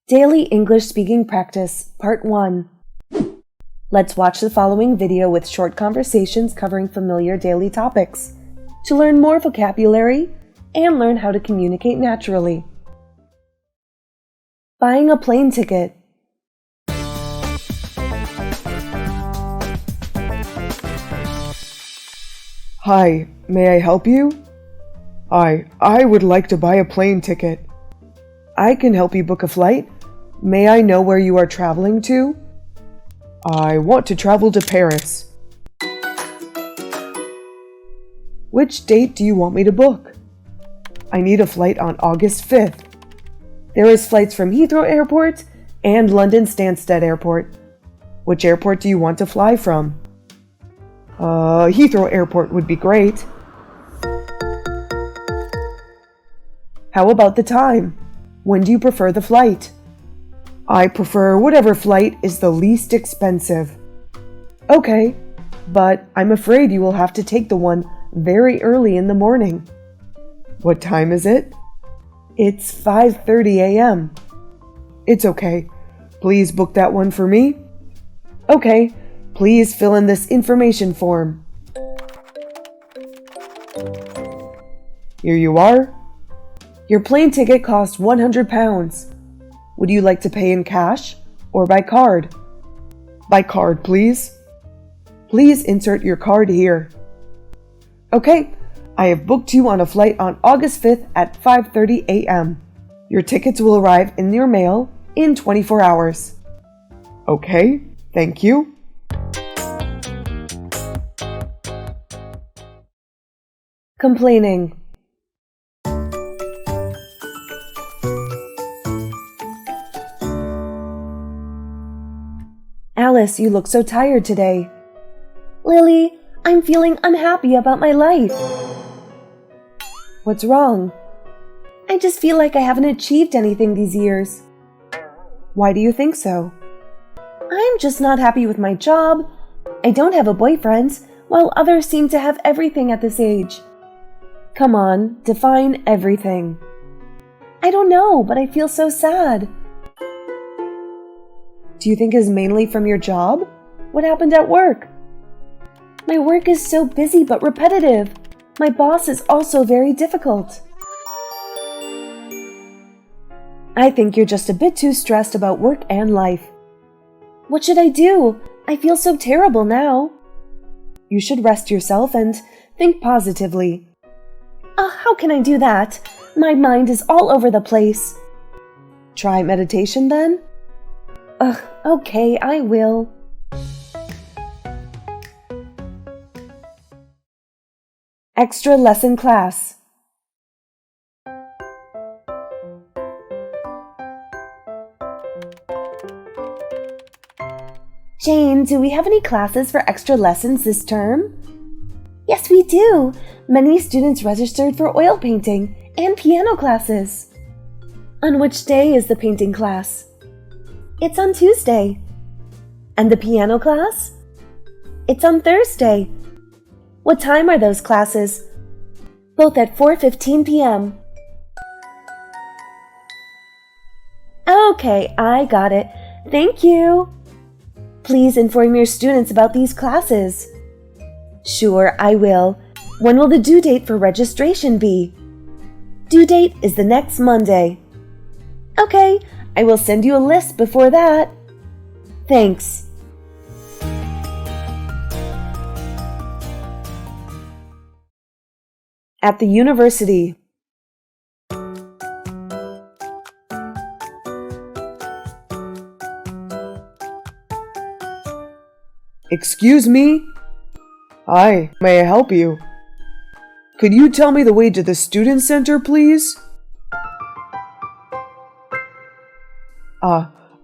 Daily English Speaking Practice, Part 1. Let's watch the following video with short conversations covering familiar daily topics to learn more vocabulary and learn how to communicate naturally. Buying a plane ticket. Hi, may I help you? I would like to buy a plane ticket. I can help you book a flight. May I know where you are traveling to? I want to travel to Paris. Which date do you want me to book? I need a flight on August 5th. There is flights from Heathrow Airport and London Stansted Airport. Which airport do you want to fly from? Heathrow Airport would be great. How about the time? When do you prefer the flight? I prefer whatever flight is the least expensive. Okay, but I'm afraid you will have to take the one very early in the morning. What time is it? It's 5:30 a.m. It's okay. Please book that one for me. Okay, please fill in this information form. Here you are. Your plane ticket costs £100. Would you like to pay in cash or by card? By card, please. Please insert your card here. Okay, I have booked you on a flight on August 5th at 5:30 a.m. Your tickets will arrive in your mail in 24 hours. Okay, thank you. Complaining. Alice, you look so tired today. Lily, I'm feeling unhappy about my life. What's wrong? I just feel like I haven't achieved anything these years. Why do you think so? I'm just not happy with my job. I don't have a boyfriend, while others seem to have everything at this age. Come on, define everything. I don't know, but I feel so sad. Do you think it's mainly from your job? What happened at work? My work is so busy but repetitive. My boss is also very difficult. I think you're just a bit too stressed about work and life. What should I do? I feel so terrible now. You should rest yourself and think positively. How can I do that? My mind is all over the place. Try meditation then? Okay, I will. Extra lesson class. Jane, do we have any classes for extra lessons this term? Yes, we do. Many students registered for oil painting and piano classes. On which day is the painting class? It's on Tuesday. And the piano class? It's on Thursday. What time are those classes? Both at 4:15 p.m. Okay, I got it. Thank you. Please inform your students about these classes. Sure, I will. When will the due date for registration be? Due date is the next Monday. Okay, I will send you a list before that. Thanks. At the university. Excuse me? Hi, may I help you? Could you tell me the way to the student center, please?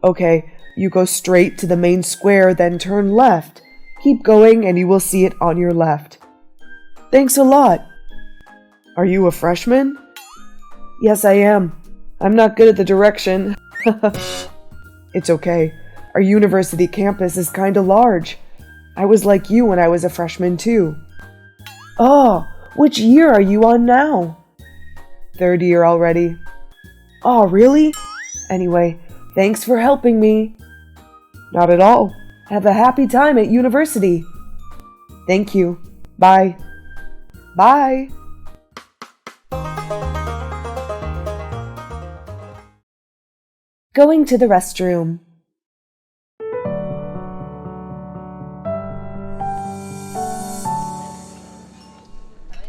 Okay. You go straight to the main square, then turn left. Keep going and you will see it on your left. Thanks a lot. Are you a freshman? Yes, I am. I'm not good at the direction. It's okay. Our university campus is kinda large. I was like you when I was a freshman too. Oh, which year are you on now? Third year already. Oh, really? Anyway, Thanks for helping me. Not at all. Have a happy time at university. Thank you. Bye. Bye. Going to the restroom.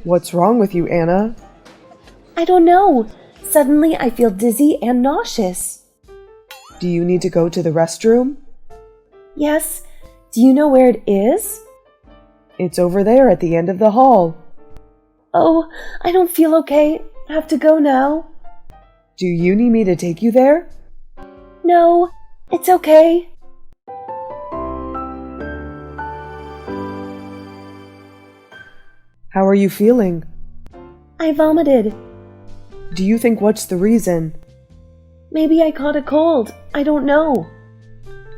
What's wrong with you, Anna? I don't know. Suddenly I feel dizzy and nauseous. Do you need to go to the restroom? Yes. Do you know where it is? It's over there at the end of the hall. Oh, I don't feel okay. I have to go now. Do you need me to take you there? No, it's okay. How are you feeling? I vomited. Do you think what's the reason? Maybe I caught a cold. I don't know.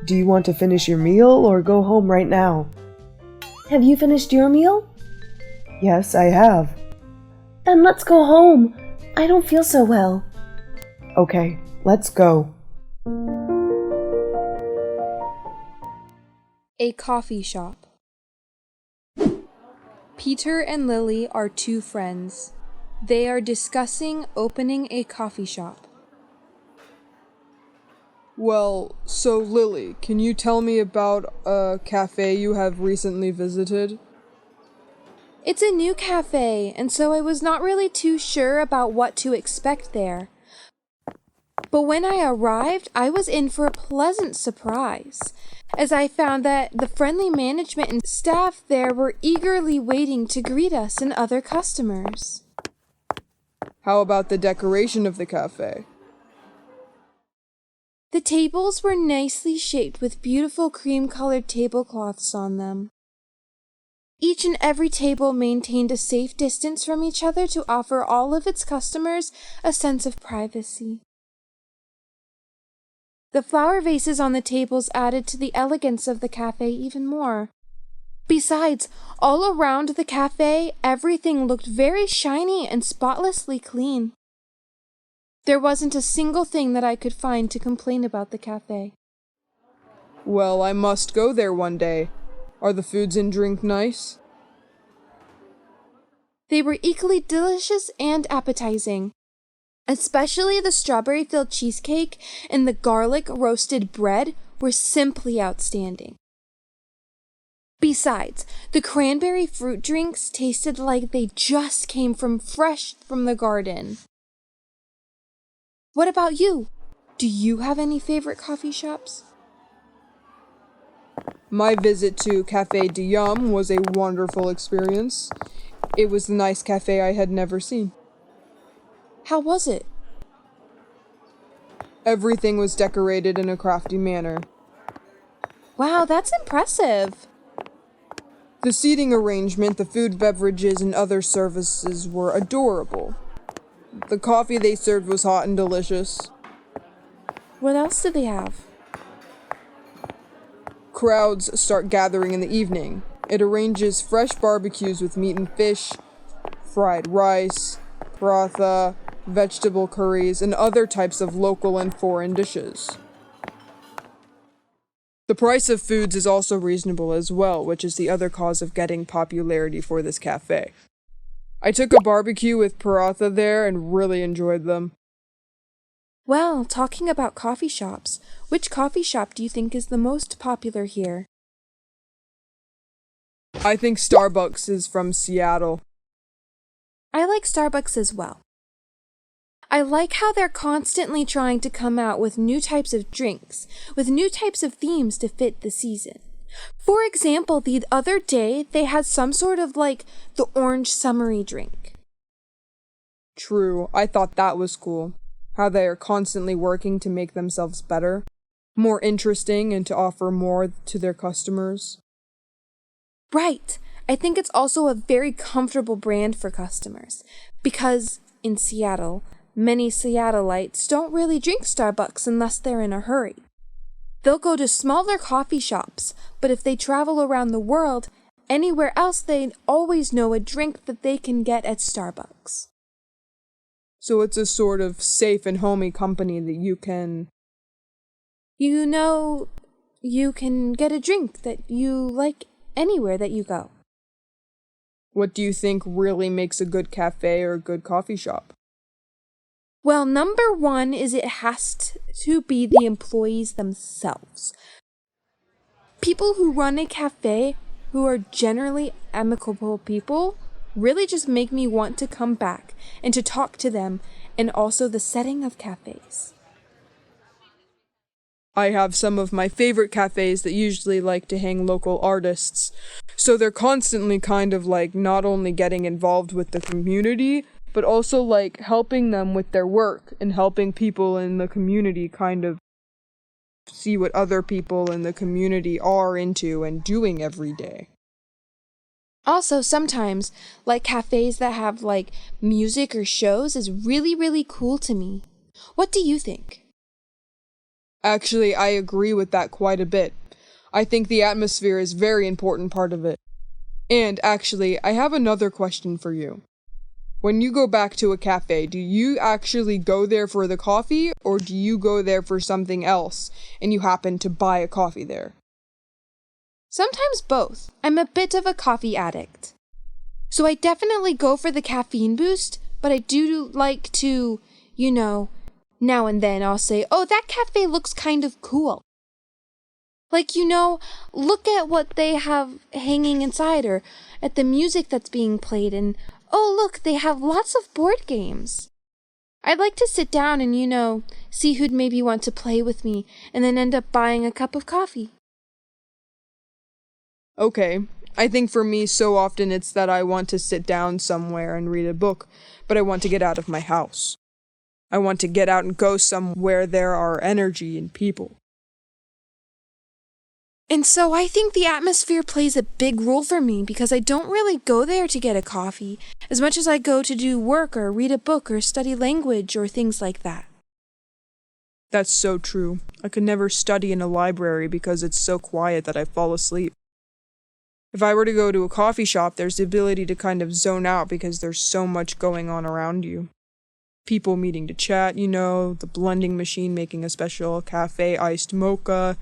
Do you want to finish your meal or go home right now? Have you finished your meal? Yes, I have. Then let's go home. I don't feel so well. Okay, let's go. A coffee shop. Peter and Lily are two friends. They are discussing opening a coffee shop. Well, so Lily, can you tell me about a cafe you have recently visited? It's a new cafe, and so I was not really too sure about what to expect there. But when I arrived, I was in for a pleasant surprise, as I found that the friendly management and staff there were eagerly waiting to greet us and other customers. How about the decoration of the cafe? The tables were nicely shaped with beautiful cream-colored tablecloths on them. Each and every table maintained a safe distance from each other to offer all of its customers a sense of privacy. The flower vases on the tables added to the elegance of the cafe even more. Besides, all around the cafe, everything looked very shiny and spotlessly clean. There wasn't a single thing that I could find to complain about the cafe. Well, I must go there one day. Are the foods and drink nice? They were equally delicious and appetizing. Especially the strawberry-filled cheesecake and the garlic roasted bread were simply outstanding. Besides, the cranberry fruit drinks tasted like they just came fresh from the garden. What about you? Do you have any favorite coffee shops? My visit to Café de Yum was a wonderful experience. It was the nice cafe I had never seen. How was it? Everything was decorated in a crafty manner. Wow, that's impressive. The seating arrangement, the food, beverages, and other services were adorable. The coffee they served was hot and delicious. What else did they have? Crowds start gathering in the evening. It arranges fresh barbecues with meat and fish, fried rice, paratha, vegetable curries, and other types of local and foreign dishes. The price of foods is also reasonable as well, which is the other cause of getting popularity for this cafe. I took a barbecue with paratha there and really enjoyed them. Well, talking about coffee shops, which coffee shop do you think is the most popular here? I think Starbucks is from Seattle. I like Starbucks as well. I like how they're constantly trying to come out with new types of drinks, with new types of themes to fit the season. For example, the other day, they had some sort of the orange summery drink. True, I thought that was cool. How they are constantly working to make themselves better, more interesting, and to offer more to their customers. Right. I think it's also a very comfortable brand for customers, because in Seattle, many Seattleites don't really drink Starbucks unless they're in a hurry. They'll go to smaller coffee shops, but if they travel around the world, anywhere else they always know a drink that they can get at Starbucks. So it's a sort of safe and homey company that you can You know, you can get a drink that you like anywhere that you go. What do you think really makes a good cafe or a good coffee shop? Well, number one is it has to be the employees themselves. People who run a cafe, who are generally amicable people, really just make me want to come back and to talk to them, and also the setting of cafes. I have some of my favorite cafes that usually like to hang local artists. So they're constantly kind of like not only getting involved with the community, but also like helping them with their work and helping people in the community kind of see what other people in the community are into and doing every day. Also, sometimes, like cafes that have like music or shows is really, really cool to me. What do you think? Actually, I agree with that quite a bit. I think the atmosphere is a very important part of it. And actually, I have another question for you. When you go back to a cafe, do you actually go there for the coffee, or do you go there for something else and you happen to buy a coffee there? Sometimes both. I'm a bit of a coffee addict. So I definitely go for the caffeine boost, but I do like to, now and then I'll say, oh, that cafe looks kind of cool. Like, look at what they have hanging inside or at the music that's being played and, oh, look, they have lots of board games. I'd like to sit down and, see who'd maybe want to play with me and then end up buying a cup of coffee. Okay, I think for me so often it's that I want to sit down somewhere and read a book, but I want to get out of my house. I want to get out and go somewhere there are energy and people. And so I think the atmosphere plays a big role for me because I don't really go there to get a coffee as much as I go to do work or read a book or study language or things like that. That's so true. I could never study in a library because it's so quiet that I fall asleep. If I were to go to a coffee shop, there's the ability to kind of zone out because there's so much going on around you. People meeting to chat, the blending machine making a special cafe iced mocha,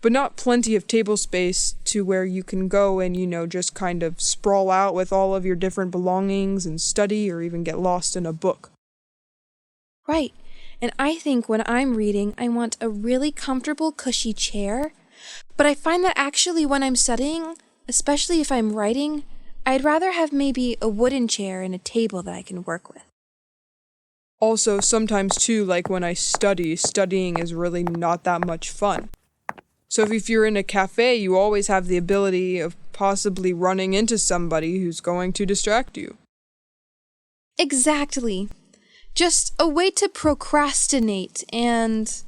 but not plenty of table space to where you can go and, just kind of sprawl out with all of your different belongings and study or even get lost in a book. Right. And I think when I'm reading, I want a really comfortable, cushy chair. But I find that actually when I'm studying, especially if I'm writing, I'd rather have maybe a wooden chair and a table that I can work with. Also, sometimes too, like when I studying is really not that much fun. So if you're in a cafe, you always have the ability of possibly running into somebody who's going to distract you. Exactly. Just a way to procrastinate and